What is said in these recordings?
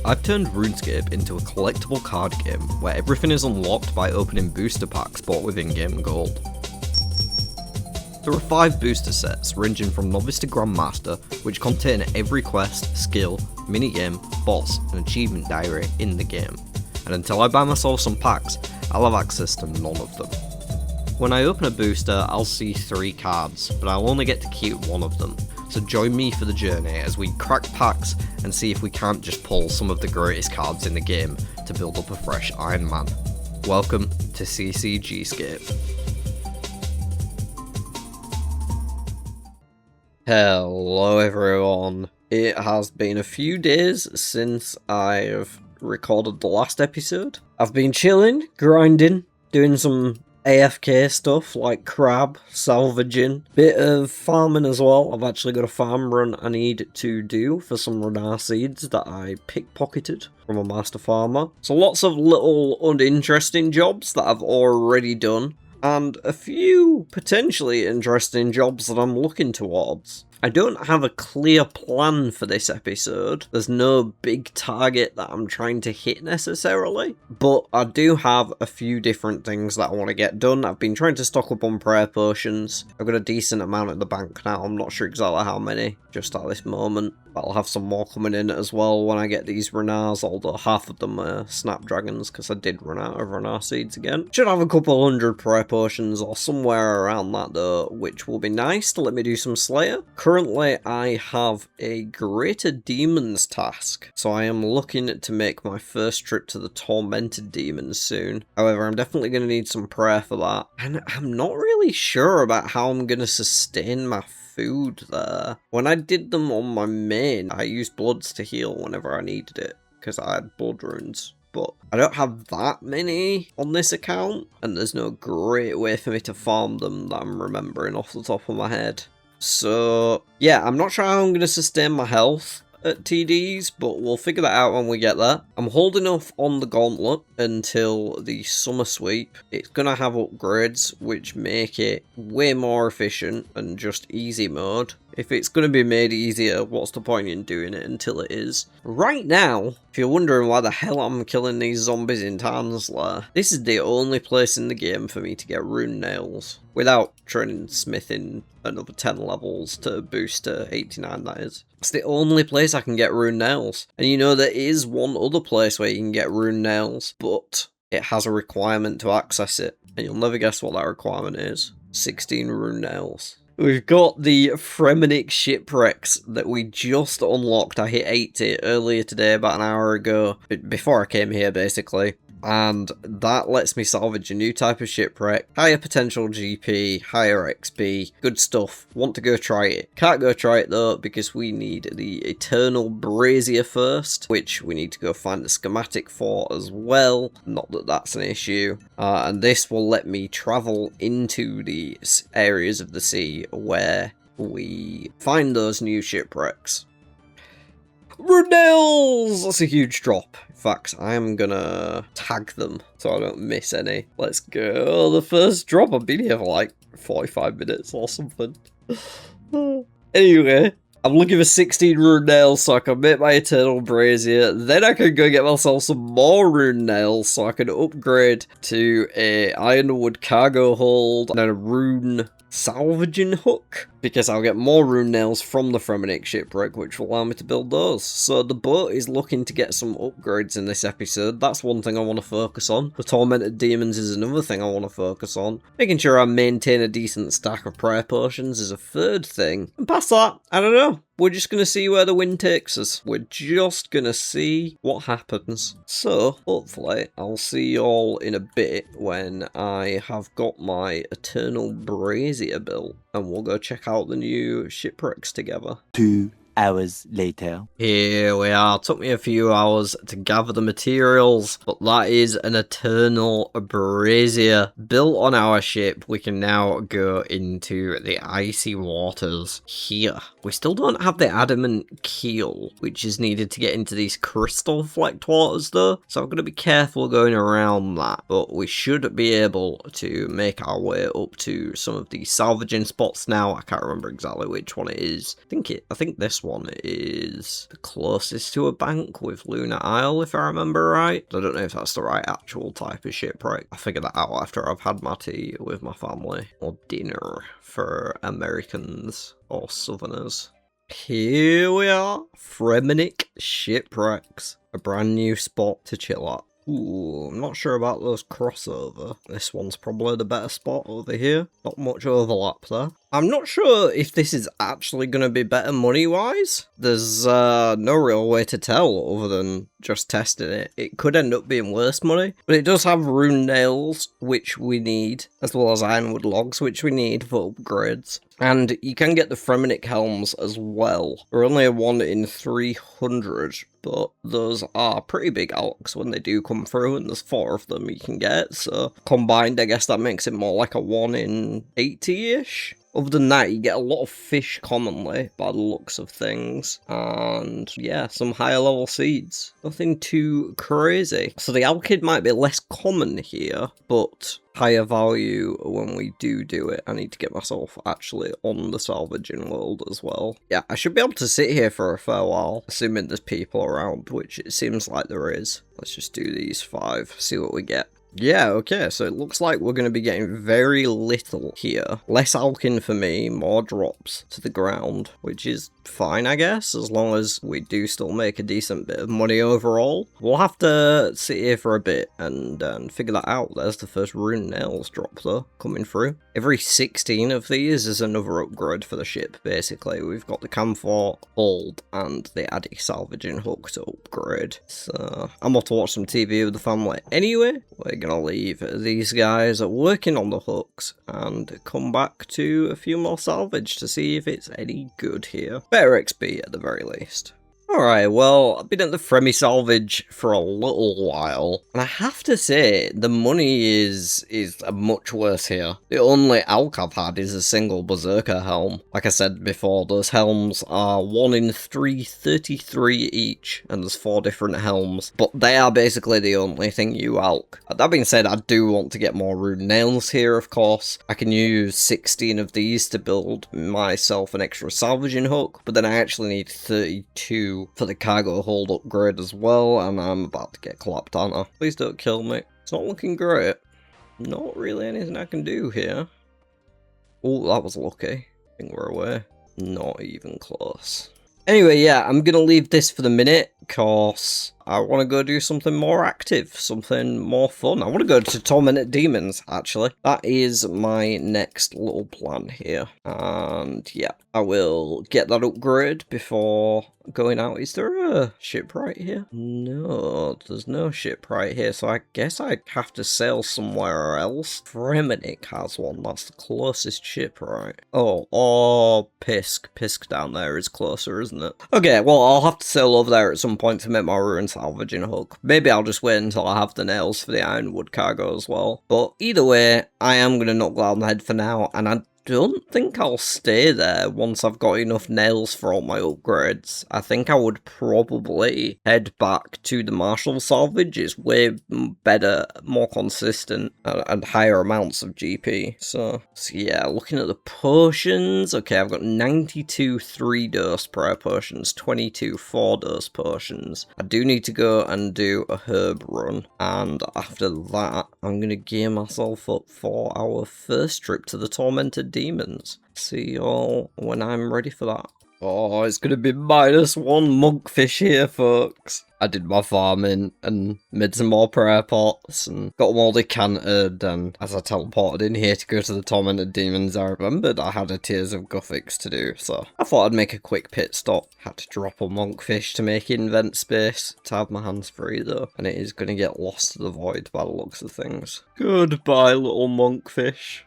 I've turned RuneScape into a collectible card game where everything is unlocked by opening booster packs bought with in-game gold. There are 5 booster sets ranging from Novice to Grandmaster, which contain every quest, skill, minigame, boss and achievement diary in the game, and until I buy myself some packs, I'll have access to none of them. When I open a booster, I'll see 3 cards, but I'll only get to keep one of them, so join me for the journey as we crack packs and see if we can't just pull some of the greatest cards in the game to build up a fresh Iron Man. Welcome to CCGscape. Hello everyone. It has been a few days since I've recorded the last episode. I've been chilling, grinding, doing some AFK stuff like crab, salvaging, bit of farming as well. I've actually got a farm run I need to do for some Renar seeds that I pickpocketed from a master farmer. So lots of little uninteresting jobs that I've already done, and a few potentially interesting jobs that I'm looking towards. I don't have a clear plan for this episode. There's no big target that I'm trying to hit necessarily, but I do have a few different things that I want to get done. I've been trying to stock up on prayer potions. I've got a decent amount at the bank now. I'm not sure exactly how many just at this moment, but I'll have some more coming in as well when I get these Renars, although half of them are Snapdragons because I did run out of Renar seeds again. Should have a couple hundred prayer potions or somewhere around that though, which will be nice to let me do some Slayer. Currently, I have a Greater Demons task, so I am looking to make my first trip to the Tormented Demons soon. However, I'm definitely going to need some prayer for that, and I'm not really sure about how I'm going to sustain my food there. When I did them on my main, I used bloods to heal whenever I needed it, because I had blood runes. But I don't have that many on this account, and there's no great way for me to farm them that I'm remembering off the top of my head. So, yeah, I'm not sure how I'm going to sustain my health at TDs, but we'll figure that out when we get there. I'm holding off on the gauntlet until the summer sweep. It's going to have upgrades which make it way more efficient than just easy mode. If it's going to be made easier, what's the point in doing it until it is? Right now, if you're wondering why the hell I'm killing these zombies in Tarnslayer, this is the only place in the game for me to get rune nails. Without training smithing another 10 levels to boost to 89, that is. It's the only place I can get rune nails. And you know, there is one other place where you can get rune nails, but it has a requirement to access it. And you'll never guess what that requirement is. 16 rune nails. We've got the Fremennik shipwrecks that we just unlocked. I hit 80 earlier today, about an hour ago, before I came here basically. And that lets me salvage a new type of shipwreck, higher potential GP, higher XP, good stuff. Want to go try it. Can't go try it though because we need the Eternal Brazier first, which we need to go find the schematic for as well. Not that that's an issue. And this will let me travel into the areas of the sea where we find those new shipwrecks. Runels! That's a huge drop. In fact, I am gonna tag them so I don't miss any. Let's go. The first drop. I've been here for like 45 minutes or something. Anyway, I'm looking for 16 rune nails so I can make my Eternal Brazier. Then I can go get myself some more rune nails so I can upgrade to a Ironwood cargo hold and a rune salvaging hook, because I'll get more rune nails from the Fremennik shipwreck, which will allow me to build those. So the boat is looking to get some upgrades in this episode. That's one thing I want to focus on. The Tormented Demons is another thing I want to focus on. Making sure I maintain a decent stack of prayer potions is a third thing. And past that, I don't know. We're just going to see where the wind takes us. We're just going to see what happens. So, hopefully, I'll see you all in a bit when I have got my Eternal Brazier built. And we'll go check out the new shipwrecks together. 2 hours later. Here we are. Took me a few hours to gather the materials, but that is an Eternal Brazier built on our ship. We can now go into the icy waters here. We still don't have the adamant keel, which is needed to get into these crystal flecked waters though, so I'm going to be careful going around that, but we should be able to make our way up to some of these salvaging spots now. I can't remember exactly which one it is. I think this one is the closest to a bank with Lunar Isle, if I remember right. I don't know if that's the right actual type of shipwreck. I figured that out after I've had my tea with my family, or dinner for Americans or Southerners. Here we are, Fremenic Shipwrecks, a brand new spot to chill at. Ooh, I'm not sure about those crossover. This one's probably the better spot over here. Not much overlap there. I'm not sure if this is actually going to be better money-wise. There's no real way to tell other than just testing it. It could end up being worse money, but it does have rune nails, which we need, as well as ironwood logs, which we need for upgrades. And you can get the Fremenic helms as well. They're only a 1 in 300, but those are pretty big alks when they do come through, and there's 4 of them you can get, so combined I guess that makes it more like a 1 in 80-ish. Other than that, you get a lot of fish commonly, by the looks of things, and yeah, some higher level seeds. Nothing too crazy. So the Alkid might be less common here, but higher value when we do it. I need to get myself actually on the salvaging world as well. Yeah, I should be able to sit here for a fair while, assuming there's people around, which it seems like there is. Let's just do these 5, see what we get. Yeah, okay, so it looks like we're going to be getting very little here. Less alkin for me, more drops to the ground, which is fine, I guess, as long as we do still make a decent bit of money overall. We'll have to sit here for a bit and figure that out. There's the first rune nails drop, though, coming through. Every 16 of these is another upgrade for the ship, basically. We've got the camphor, hold, and the Addy salvaging hook to upgrade. So, I'm off to watch some TV with the family anyway. We're gonna leave these guys working on the hooks and come back to a few more salvage to see if it's any good here. Better XP at the very least. Alright, well, I've been at the Fremi salvage for a little while, and I have to say, the money is much worse here. The only alk I've had is a single Berserker helm. Like I said before, those helms are 1 in 333 each, and there's 4 different helms, but they are basically the only thing you alk. That being said, I do want to get more rune nails here, of course. I can use 16 of these to build myself an extra salvaging hook, but then I actually need 32 for the cargo hold upgrade as well, and I'm about to get clapped, aren't I? Please don't kill me. It's not looking great. Not really anything I can do here. Oh, that was lucky. I think we're away. Not even close. Anyway, yeah, I'm gonna leave this for the minute, because I want to go do something more active, something more fun. I want to go to Tormented Demons, actually. That is my next little plan here. And yeah, I will get that upgrade before going out. Is there a ship right here? No, there's no ship right here, so I guess I have to sail somewhere else. Fremenic has one, that's the closest ship, right? Oh, or Pisk. Pisk down there is closer, isn't it? Okay, well, I'll have to sail over there at some point to make my ruin salvaging hook. Maybe I'll just wait until I have the nails for the ironwood cargo as well. But either way, I am going to knock that on the head for now, and I don't think I'll stay there once I've got enough nails for all my upgrades. I think I would probably head back to the Marshall salvage. It's way better, more consistent, and higher amounts of GP. So yeah, looking at the potions. Okay, I've got 92 3-dose prayer potions, 22 4-dose potions. I do need to go and do a herb run, and after that, I'm going to gear myself up for our first trip to the Tormented Demons. See y'all when I'm ready for that. Oh, it's gonna be -1 monkfish here, folks. I did my farming and made some more prayer pots and got them all decanted, and as I teleported in here to go to the Tormented Demons, I remembered I had a Tears of Guthix to do, so I thought I'd make a quick pit stop. Had to drop a monkfish to make invent space to have my hands free though, and it is gonna get lost to the void by the looks of things. Goodbye, little monkfish.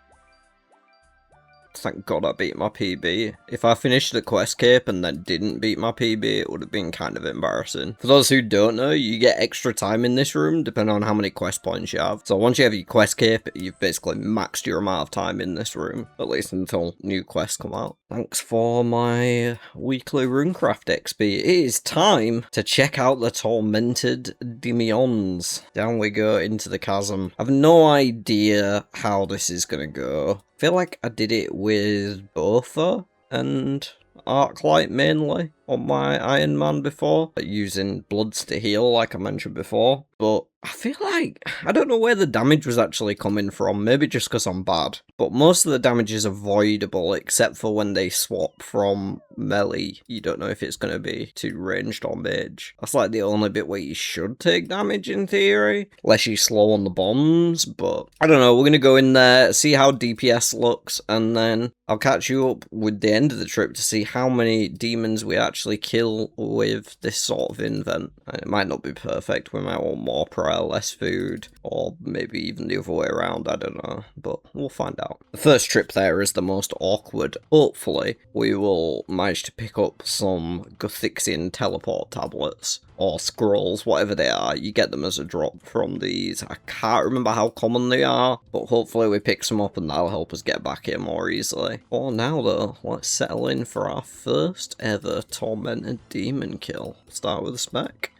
Thank God I beat my PB. If I finished the quest cape and then didn't beat my PB, it would have been kind of embarrassing. For those who don't know, you get extra time in this room depending on how many quest points you have. So once you have your quest cape, you've basically maxed your amount of time in this room, at least until new quests come out. Thanks for my weekly runecraft XP. It is time to check out the Tormented Demons. Down we go into the chasm. I've no idea how this is gonna go. I feel like I did it with Botha and Arclight mainly. on my Iron Man before, using bloods to heal like I mentioned before, but I feel like, I don't know where the damage was actually coming from, maybe just because I'm bad, but most of the damage is avoidable except for when they swap from melee. You don't know if it's going to be to ranged or mage. That's like the only bit where you should take damage in theory, unless you slow on the bombs, but I don't know, we're going to go in there, see how DPS looks, and then I'll catch you up with the end of the trip to see how many demons we actually kill with this sort of invent. And it might not be perfect, we might want more prayer, less food, or maybe even the other way around, I don't know, but we'll find out. The first trip there is the most awkward. Hopefully, we will manage to pick up some Guthixian teleport tablets, or scrolls, whatever they are. You get them as a drop from these. I can't remember how common they are, but hopefully we pick some up and that'll help us get back here more easily. For now though, let's settle in for our first ever Tormented demon kill. Start with a spec.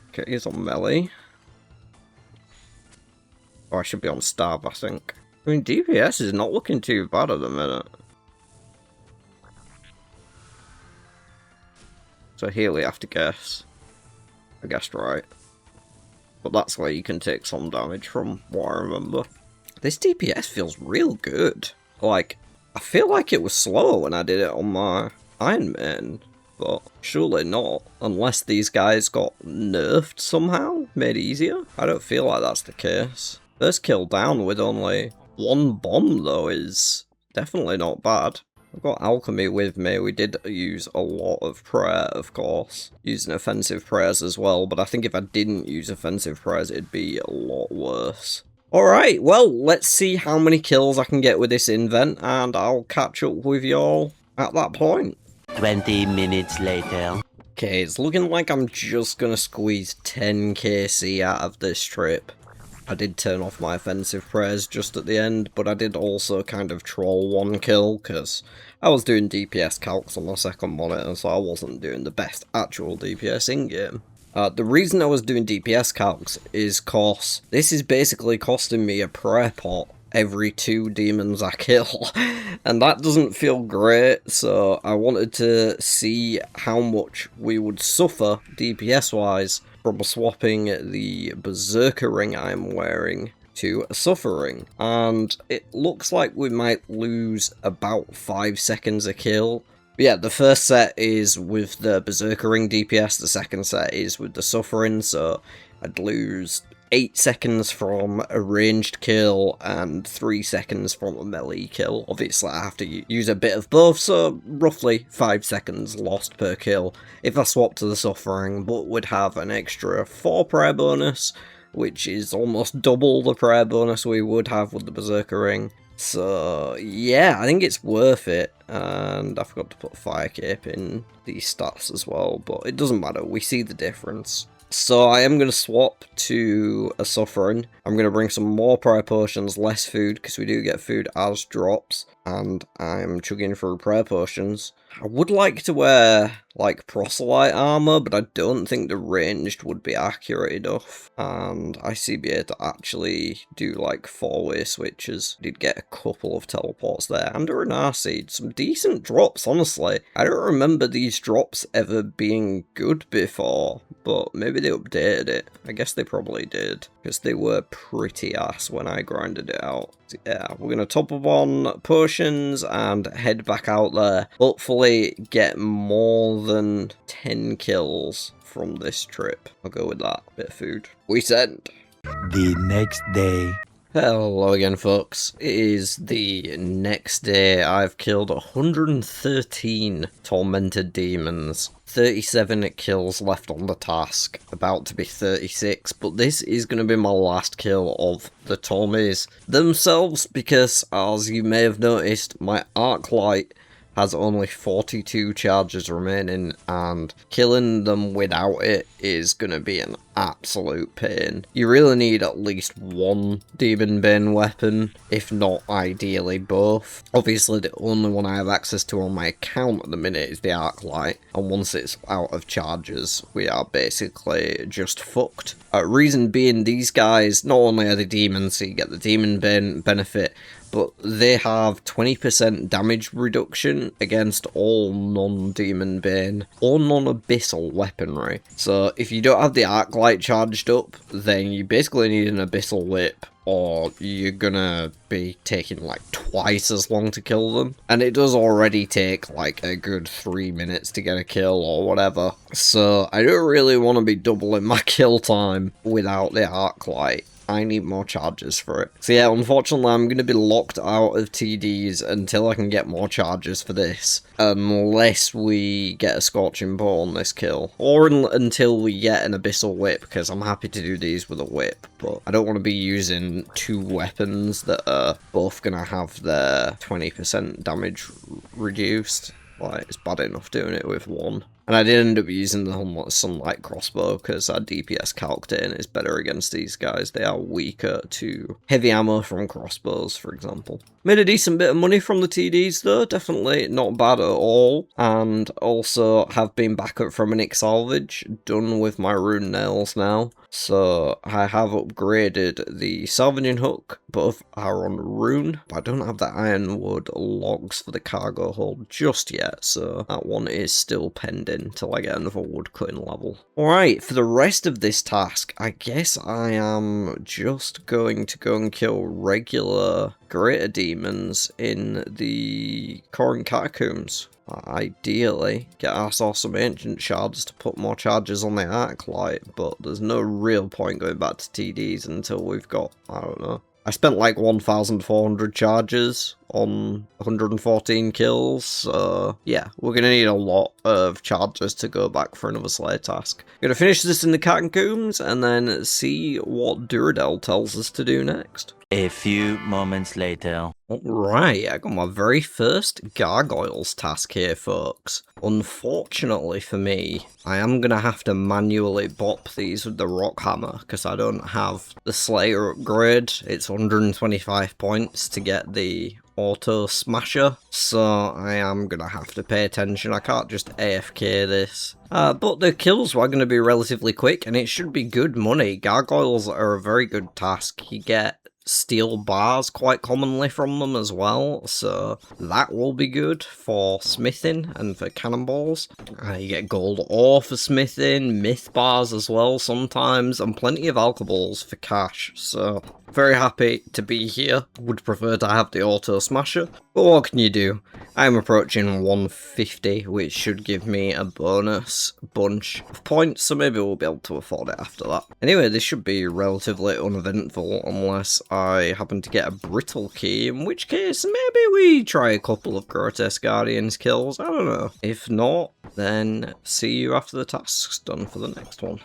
Okay, he's on melee. Oh, I should be on stab, I think. I mean, DPS is not looking too bad at the minute. So here we have to guess. I guessed right. But that's where you can take some damage from what I remember. This DPS feels real good. Like, I feel like it was slower when I did it on my Iron Man. But surely not. Unless these guys got nerfed somehow, made easier. I don't feel like that's the case. First kill down with only one bomb though is definitely not bad. I've got alchemy with me. We did use a lot of prayer, of course. Using offensive prayers as well, but I think if I didn't use offensive prayers, it'd be a lot worse. Alright, well, let's see how many kills I can get with this invent, and I'll catch up with y'all at that point. 20 minutes later. Okay, it's looking like I'm just gonna squeeze 10 KC out of this trip. I did turn off my offensive prayers just at the end, but I did also kind of troll one kill, because I was doing DPS calcs on my second monitor, so I wasn't doing the best actual DPS in-game. The reason I was doing DPS calcs is cause this is basically costing me a prayer pot every 2 demons I kill, and that doesn't feel great, so I wanted to see how much we would suffer DPS-wise from swapping the Berserker ring I'm wearing to a Suffering, and it looks like we might lose about 5 seconds a kill. But yeah, the first set is with the Berserker ring DPS, the second set is with the Suffering, so I'd lose 8 seconds from a ranged kill and 3 seconds from a melee kill. Obviously I have to use a bit of both, so roughly 5 seconds lost per kill if I swap to the Suffering, but would have an extra 4 prayer bonus, which is almost double the prayer bonus we would have with the Berserker ring. So yeah, I think it's worth it, and I forgot to put Fire Cape in these stats as well, but it doesn't matter, we see the difference. So I am going to swap to a Suffering. I'm going to bring some more prayer potions, less food, because we do get food as drops, and I'm chugging through prayer potions. I would like to wear, like, proselyte armor, but I don't think the ranged would be accurate enough, and ICBA to actually do, like, 4-way switches. Did get a couple of teleports there, and a Renar Seed. Some decent drops, honestly. I don't remember these drops ever being good before, but maybe they updated it. I guess they probably did, because they were pretty ass when I grinded it out. So yeah, we're going to top up on potions and head back out there. Hopefully get more than 10 kills from this trip. I'll go with that. Bit of food. We send. The next day. Hello again, folks. It is the next day. I've killed 113 Tormented demons. 37 kills left on the task, about to be 36, but this is going to be my last kill of the Tormies themselves, because as you may have noticed, my arc light has only 42 charges remaining, and killing them without it is going to be an absolute pain. You really need at least one Demon Bane weapon, if not ideally both. Obviously the only one I have access to on my account at the minute is the arc light, and once it's out of charges we are basically just fucked. Reason being, these guys, not only are they demons so you get the Demon Bane benefit, but they have 20% damage reduction against all non-Demon Bane or non-Abyssal weaponry. So if you don't have the Arclight charged up, then you basically need an Abyssal Whip, or you're gonna be taking like twice as long to kill them. And it does already take like a good 3 minutes to get a kill or whatever. So I don't really want to be doubling my kill time without the Arclight. I need more charges for it. So yeah, unfortunately I'm going to be locked out of TDs until I can get more charges for this. Unless we get a Scorching Bow on this kill. Or until we get an Abyssal Whip, because I'm happy to do these with a whip. But I don't want to be using two weapons that are both going to have their 20% damage reduced. Like, it's bad enough doing it with one. And I did end up using the Sunlight Crossbow because our DPS calculating is better against these guys. They are weaker to heavy ammo from crossbows, for example. Made a decent bit of money from the TDs though, definitely not bad at all. And also have been back up from an Nick Salvage, done with my rune nails now. So I have upgraded the salvaging hook, both are on rune, but I don't have the ironwood logs for the cargo hold just yet, so that one is still pending till I get another woodcutting level. Alright, for the rest of this task, I guess I am just going to go and kill regular greater demons in the Corin Catacombs. Ideally, get ourselves some ancient shards to put more charges on the Arclight, but there's no real point going back to TDs until we've got, I don't know. I spent like 1,400 charges on 114 kills, so yeah, we're going to need a lot of charges to go back for another Slayer task. Going to finish this in the Catacombs and then see what Duradel tells us to do next. A few moments later. Alright, I got my very first Gargoyles task here, folks. Unfortunately for me, I am going to have to manually bop these with the Rock Hammer, because I don't have the Slayer upgrade. It's 125 points to get the Auto Smasher, so I am going to have to pay attention. I can't just AFK this. But the kills were going to be relatively quick, and it should be good money. Gargoyles are a very good task. You get steel bars quite commonly from them as well, so that will be good for smithing and for cannonballs. You get gold ore for smithing, myth bars as well sometimes, and plenty of alcohols for cash, so very happy to be here. Would prefer to have the auto smasher, but what can you do? I'm approaching 150, which should give me a bonus bunch of points, so maybe we'll be able to afford it after that. Anyway, this should be relatively uneventful unless I happen to get a brittle key, in which case maybe we try a couple of Grotesque Guardians kills, I don't know. If not, then see you after the task's done for the next one.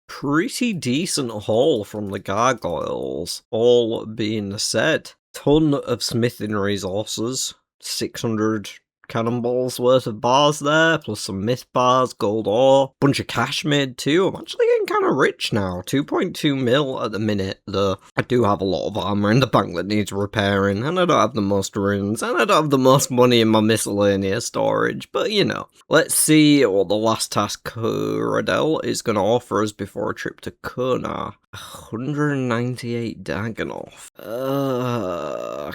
Pretty decent haul from the Gargoyles, all being said. Ton of smithing resources, 600 cannonballs worth of bars there, plus some myth bars, gold ore, bunch of cash made too. I'm actually getting kind of rich now, 2.2 mil at the minute, though I do have a lot of armor in the bank that needs repairing, and I don't have the most runes, and I don't have the most money in my miscellaneous storage, but you know. Let's see what the last task Duradel is going to offer us before a trip to Kona. 198 Daganov.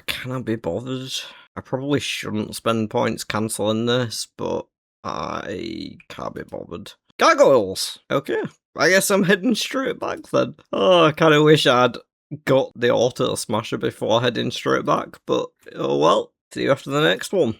Can I be bothered? I probably shouldn't spend points cancelling this, but I can't be bothered. Gargoyles! Okay, I guess I'm heading straight back then. Oh, I kind of wish I'd got the auto smasher before heading straight back, but oh well. See you after the next one.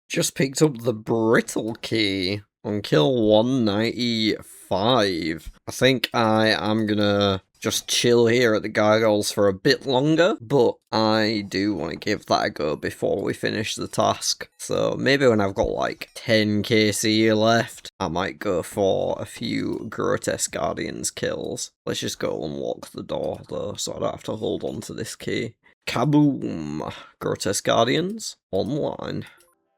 Just picked up the brittle key on kill 195. I think I am gonna just chill here at the Gargoyles for a bit longer, but I do want to give that a go before we finish the task. So maybe when I've got like 10 KC left, I might go for a few Grotesque Guardians kills. Let's just go unlock the door though, so I don't have to hold on to this key. Kaboom! Grotesque Guardians online.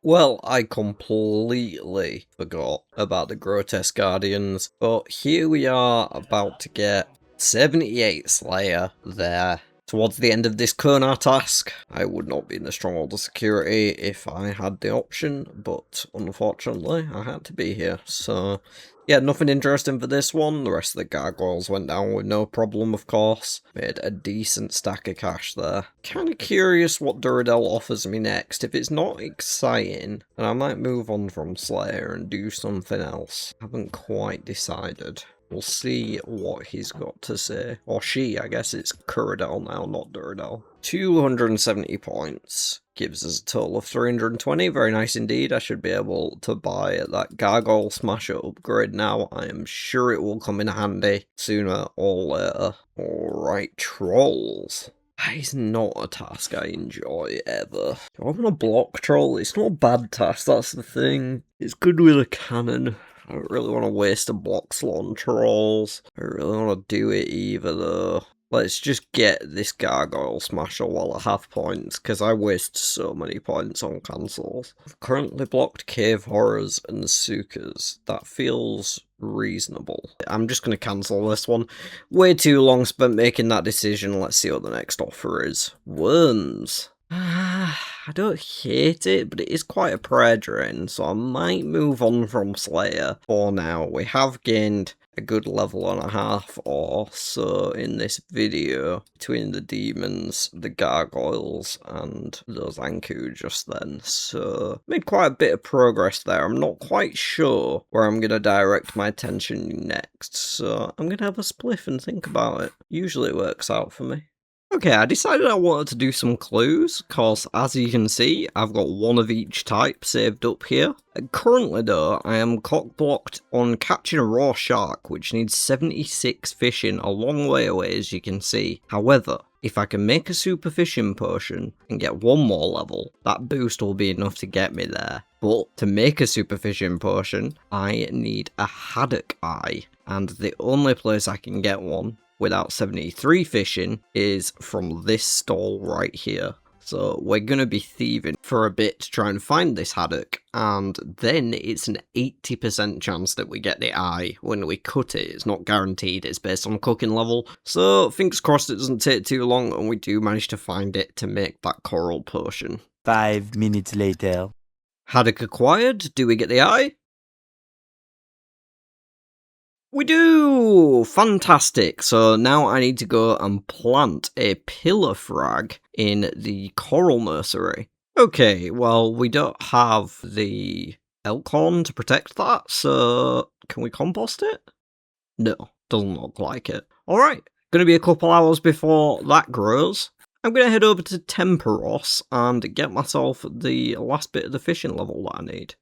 Well, I completely forgot about the Grotesque Guardians, but here we are about to get 78 Slayer there, towards the end of this Konar task. I would not be in the Stronghold of Security if I had the option, but unfortunately I had to be here. So yeah, nothing interesting for this one. The rest of the gargoyles went down with no problem, of course. Made a decent stack of cash there. Kinda curious what Duradel offers me next. If it's not exciting, then I might move on from Slayer and do something else. Haven't quite decided. We'll see what he's got to say. Or she, I guess it's Curadel now, not Duradel. 270 points. Gives us a total of 320. Very nice indeed. I should be able to buy that Gargoyle Smasher upgrade now. I am sure it will come in handy sooner or later. Alright, trolls. That is not a task I enjoy ever. Do I want to block troll? It's not a bad task, that's the thing. It's good with a cannon. I don't really want to waste a block slot on trolls. I don't really want to do it either though. Let's just get this Gargoyle Smasher while I have points, because I waste so many points on cancels. I've currently blocked Cave Horrors and Sukas. That feels reasonable. I'm just going to cancel this one. Way too long spent making that decision. Let's see what the next offer is. Worms. I don't hate it, but it is quite a prayer drain, so I might move on from Slayer for now. We have gained a good level and a half or so in this video between the demons, the gargoyles, and those Anku just then, so made quite a bit of progress there. I'm not quite sure where I'm going to direct my attention next, so I'm going to have a spliff and think about it. Usually it works out for me. Okay, I decided I wanted to do some clues, because as you can see, I've got one of each type saved up here. Currently though, I am cock-blocked on catching a raw shark, which needs 76 fishing, a long way away as you can see. However, if I can make a super fishing potion and get one more level, that boost will be enough to get me there. But to make a super fishing potion, I need a haddock eye, and the only place I can get one without 73 fishing is from this stall right here. So we're going to be thieving for a bit to try and find this haddock, and then it's an 80% chance that we get the eye when we cut it. It's not guaranteed, it's based on cooking level, so fingers crossed it doesn't take too long and we do manage to find it to make that coral potion. 5 minutes later. Haddock acquired, do we get the eye? We do! Fantastic! So now I need to go and plant a pillar frag in the coral nursery. Okay, well, we don't have the elk horn to protect that, so can we compost it? No, doesn't look like it. Alright, gonna be a couple hours before that grows. I'm gonna head over to Temperos and get myself the last bit of the fishing level that I need.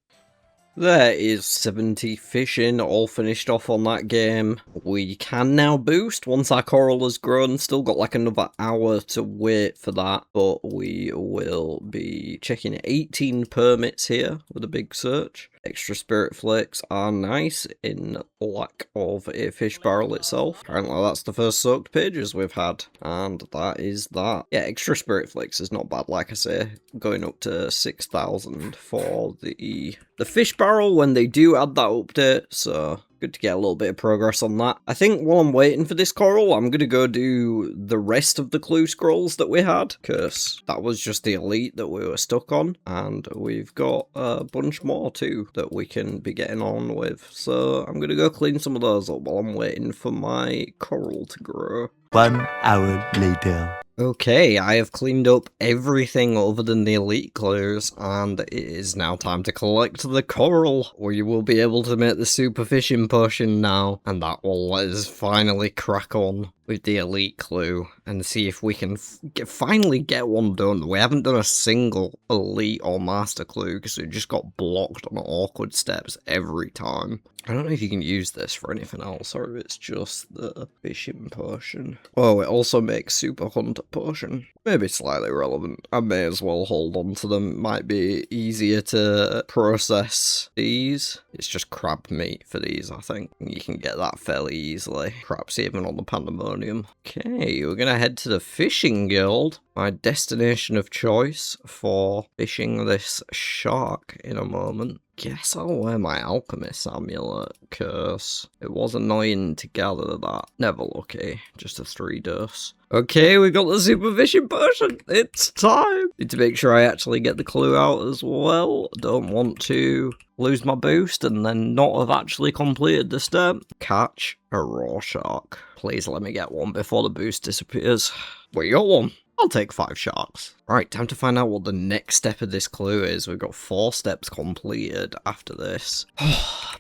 There is 70 fishing, all finished off on that game. We can now boost once our coral has grown. Still got like another hour to wait for that, but we will be checking 18 permits here with a big search. Extra spirit flakes are nice in lack of a fish barrel itself. Apparently that's the first soaked pages we've had, and that is that. Yeah, extra spirit flakes is not bad, like I say, going up to 6,000 for the fish barrel when they do add that update, so good to get a little bit of progress on that. I think while I'm waiting for this coral, I'm going to go do the rest of the clue scrolls that we had, because that was just the elite that we were stuck on, and we've got a bunch more too that we can be getting on with. So I'm going to go clean some of those up while I'm waiting for my coral to grow. 1 hour later. Okay, I have cleaned up everything other than the elite clues, and it is now time to collect the coral. We will be able to make the super fishing potion now, and that will let us finally crack on with the elite clue and see if we can finally get one done. We haven't done a single elite or master clue because we just got blocked on awkward steps every time. I don't know if you can use this for anything else or if it's just the fishing potion. Oh, it also makes super hunter potion. Maybe slightly relevant. I may as well hold on to them. Might be easier to process these. It's just crab meat for these, I think. You can get that fairly easily. Perhaps even on the pandemonium. Okay, we're gonna head to the fishing guild. my destination of choice for fishing this shark in a moment. Guess I'll wear my alchemist amulet, cause it was annoying to gather that. Never lucky, just a 3-dose. Okay, we got the super fishing potion. It's time. Need to make sure I actually get the clue out as well. Don't want to lose my boost and then not have actually completed the step. Catch a raw shark. Please let me get one before the boost disappears. We got one. I'll take 5 sharks. Right, time to find out what the next step of this clue is. We've got 4 steps completed after this.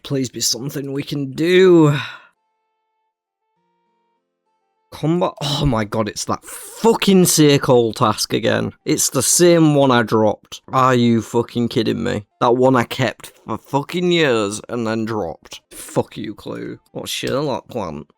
Please be something we can do. Combat. Oh my god, it's that fucking circle task again. It's the same one I dropped. Are you fucking kidding me? That one I kept for fucking years and then dropped. Fuck you, clue. What Sherlock want?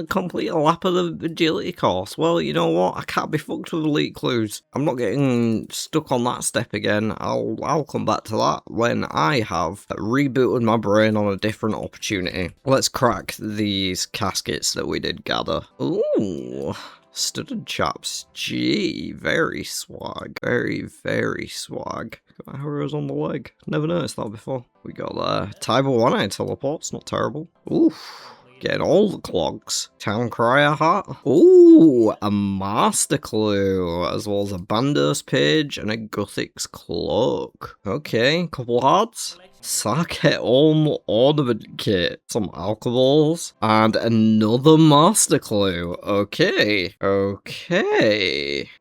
Complete a lap of the agility course. Well, you know what? I can't be fucked with elite clues. I'm not getting stuck on that step again. I'll come back to that when I have rebooted my brain on a different opportunity. Let's crack these caskets that we did gather. Ooh. Studded chaps. Gee, very swag. Very, very swag. Got arrows on the leg. Never noticed that before. We got Tyber 1-eye teleports. Not terrible. Oof. Getting all the clogs. Town Crier hat. Ooh, a master clue, as well as a Bandos page and a Guthix cloak. Okay, couple hearts. Sake Olm ornament kit, some alcohols, and another master clue. Okay,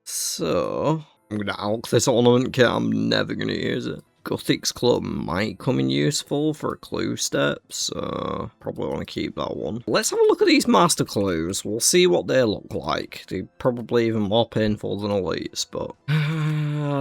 so I'm gonna alch this ornament kit. I'm never gonna use it. Guthix Club might come in useful for a clue step, so probably want to keep that one. Let's have a look at these master clues. We'll see what they look like. They're probably even more painful than elites, but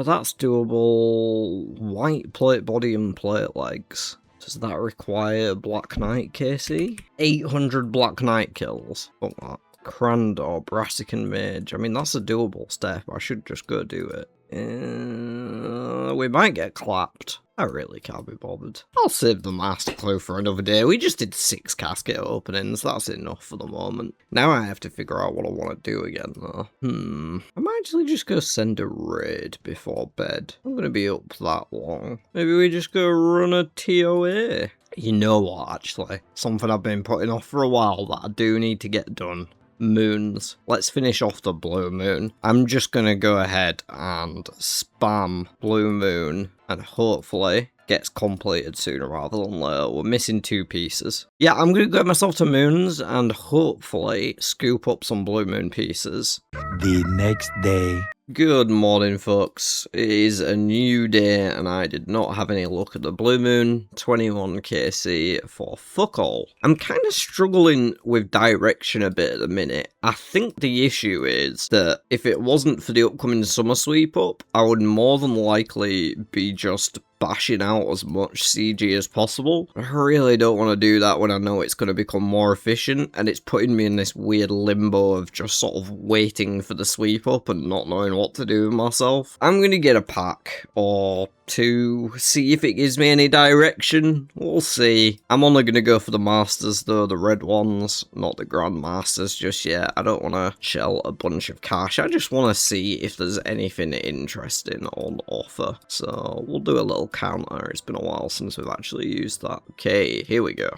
that's doable. White plate body and plate legs. Does that require Black Knight KC? 800 Black Knight kills. Fuck that. Crandor, Brassican Mage. I mean, that's a doable step. I should just go do it. We might get clapped. I really can't be bothered. I'll save the master clue for another day. We just did 6 casket openings. That's enough for the moment. Now I have to figure out what I want to do again, though. I might actually just go send a raid before bed. I'm going to be up that long. Maybe we just go run a TOA. You know what, actually? Something I've been putting off for a while that I do need to get done. Moons. Let's finish off the blue moon. I'm just gonna go ahead and spam blue moon and hopefully gets completed sooner rather than later. We're missing 2 pieces. Yeah, I'm gonna get myself to moons and hopefully scoop up some blue moon pieces. The next day. Good morning, folks. It is a new day and I did not have any luck at the blue moon. 21 KC for fuck all. I'm kind of struggling with direction a bit at the minute. I think the issue is that if it wasn't for the upcoming summer sweep up, I would more than likely be just bashing out as much CG as possible. I really don't want to do that when I know it's going to become more efficient, and it's putting me in this weird limbo of just sort of waiting for the sweep up and not knowing what to do with myself. I'm going to get a pack or 2, see if it gives me any direction. We'll see. I'm only going to go for the masters though, the red ones, not the grand masters just yet. I don't want to shell a bunch of cash. I just want to see if there's anything interesting on offer. So we'll do a little counter. It's been a while since we've actually used that. Okay, here we go.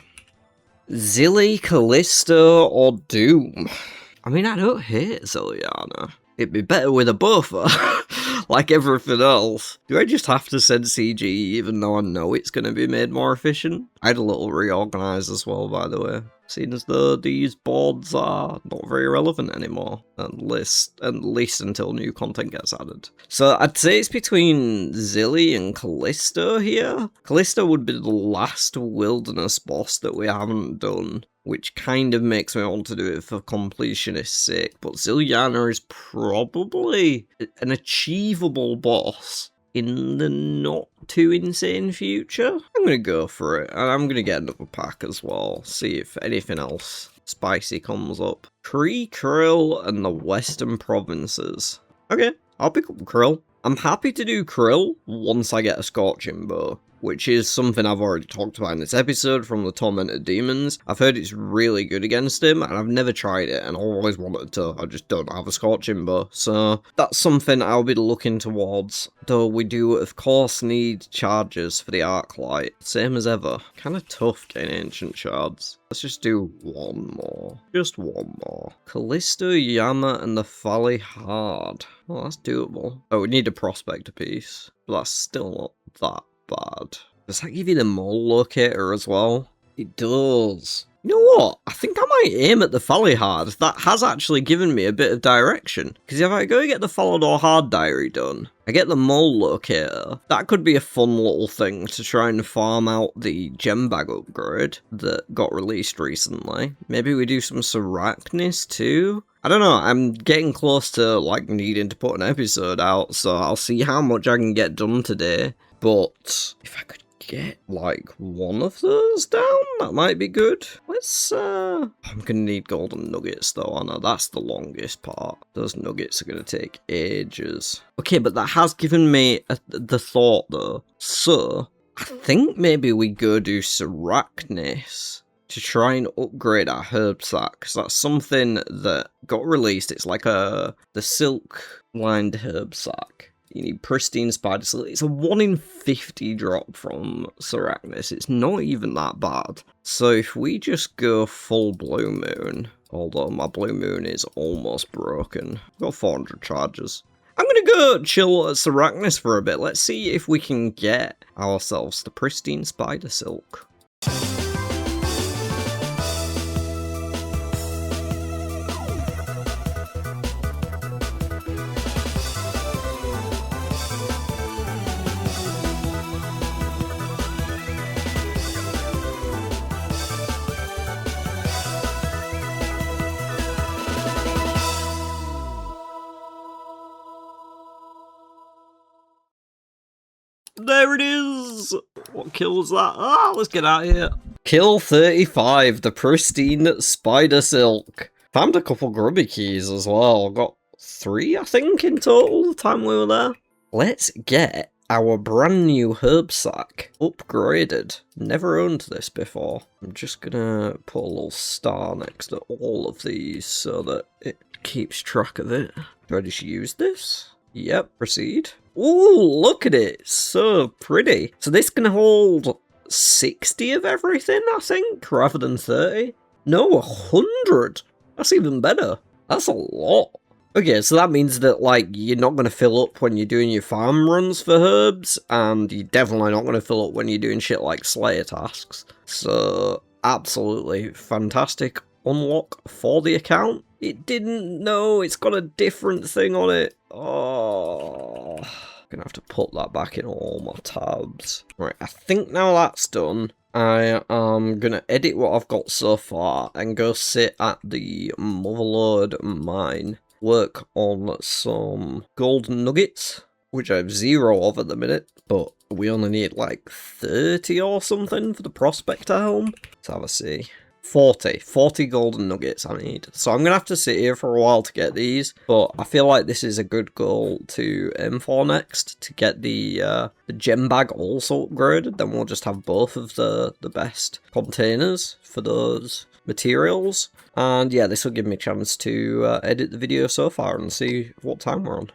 Zilly, Callisto, or Doom? I mean, I don't hate Zilliana. It'd be better with a buffer, like everything else. Do I just have to send CG even though I know it's going to be made more efficient? I had a little reorganize as well, by the way. Seeing as though these boards are not very relevant anymore, at least until new content gets added. So I'd say it's between Zilly and Callisto here. Callisto would be the last wilderness boss that we haven't done, which kind of makes me want to do it for completionist's sake, but Zilliana is probably an achievable boss in the not too insane future. I'm gonna go for it, and I'm gonna get another pack as well, see if anything else spicy comes up. Cree Krill and the Western Provinces. Okay, I'll pick up Krill. I'm happy to do Krill once I get a Scorching Bow. which is something I've already talked about in this episode from the Tormented demons. I've heard it's really good against him, and I've never tried it, and I always wanted to. I just don't have a Scorching Bow, so that's something I'll be looking towards. Though we do, of course, need charges for the Arc Light, same as ever. Kind of tough getting Ancient Shards. Let's just do one more. Just one more. Callisto, Yama, and the Valley Hard. Well, that's doable. Oh, we need a Prospector piece. But that's still not that bad. Does that give you the Mole Locator as well? It does. You know what? I think I might aim at the Valley Hard. That has actually given me a bit of direction. Because if I go get the Falador Hard Diary done, I get the Mole Locator. That could be a fun little thing to try and farm out the gem bag upgrade that got released recently. Maybe we do some Sarachnis too? I don't know, I'm getting close to like needing to put an episode out, so I'll see how much I can get done today. But if I could get like one of those down, that might be good. Let's I'm gonna need golden nuggets though. I know that's the longest part. Those nuggets are gonna take ages. Okay, but that has given me the thought though. So I think maybe we go do Sarachnis to try and upgrade our herb sack, because that's something that got released. It's like the silk lined herb sack. You need pristine spider silk. It's a 1 in 50 drop from Sarachnis. It's not even that bad. So if we just go full Blue Moon, although my Blue Moon is almost broken, I've got 400 charges. I'm gonna go chill at Sarachnis for a bit. Let's see if we can get ourselves the pristine spider silk. There it is! What kills that? Ah, let's get out of here. Kill 35, the pristine spider silk. Found a couple grubby keys as well. Got 3, I think, in total the time we were there. Let's get our brand new herb sack upgraded. Never owned this before. I'm just gonna put a little star next to all of these so that it keeps track of it. Ready to use this? Yep, proceed. Ooh, look at it. So pretty. So this can hold 60 of everything, I think, rather than 30. No, 100. That's even better. That's a lot. Okay, so that means that, like, you're not going to fill up when you're doing your farm runs for herbs, and you're definitely not going to fill up when you're doing shit like Slayer tasks. So, absolutely fantastic unlock for the account. It didn't know it's got a different thing on it. Oh, I'm gonna have to put that back in all my tabs. Right, I think now that's done, I am gonna edit what I've got so far and go sit at the Motherlode mine, work on some golden nuggets, which I have 0 of at the minute, but we only need like 30 or something for the Prospector helm. Let's have a see. 40 golden nuggets I need. So I'm gonna have to sit here for a while to get these, but I feel like this is a good goal to aim for next, to get the gem bag also upgraded. Then we'll just have both of the best containers for those materials. And yeah, this will give me a chance to edit the video so far and see what time we're on.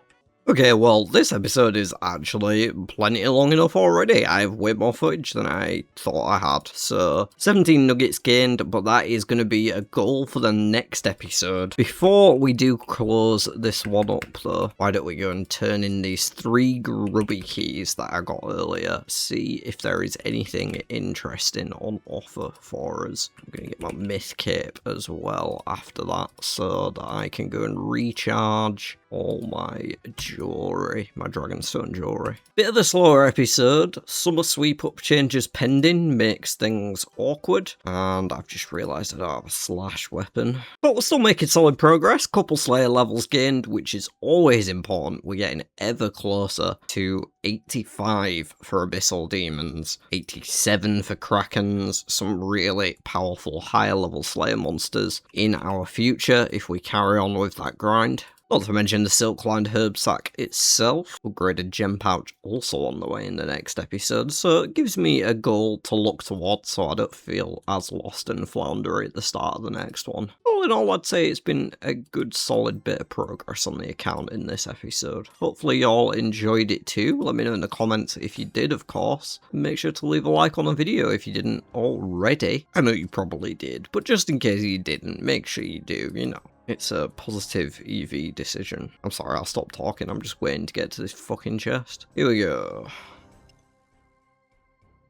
Okay, well, this episode is actually plenty long enough already. I have way more footage than I thought I had. So, 17 nuggets gained, but that is going to be a goal for the next episode. Before we do close this one up, though, why don't we go and turn in these 3 grubby keys that I got earlier, see if there is anything interesting on offer for us. I'm going to get my myth cape as well after that, so that I can go and recharge all my jewellery, my Dragonstone jewellery. Bit of a slower episode. Summer sweep up changes pending makes things awkward, and I've just realised I don't have a slash weapon. But we're still making solid progress. Couple Slayer levels gained, which is always important. We're getting ever closer to 85 for Abyssal Demons, 87 for Krakens, some really powerful higher level Slayer monsters in our future if we carry on with that grind. Not to mention the silk-lined herb sack itself. Upgraded gem pouch also on the way in the next episode, so it gives me a goal to look towards so I don't feel as lost and floundery at the start of the next one. All in all, I'd say it's been a good solid bit of progress on the account in this episode. Hopefully y'all enjoyed it too. Let me know in the comments if you did, of course. And make sure to leave a like on the video if you didn't already. I know you probably did, but just in case you didn't, make sure you do, you know. It's a positive EV decision. I'm sorry, I'll stop talking. I'm just waiting to get to this fucking chest. Here we go.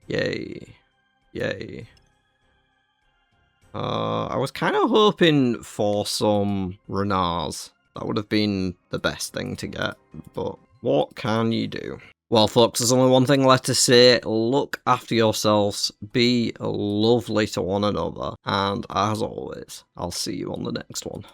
Yay. Yay. I was kind of hoping for some Renars. That would have been the best thing to get, but what can you do? Well, folks, there's only one thing left to say. Look after yourselves, be lovely to one another, and as always, I'll see you on the next one.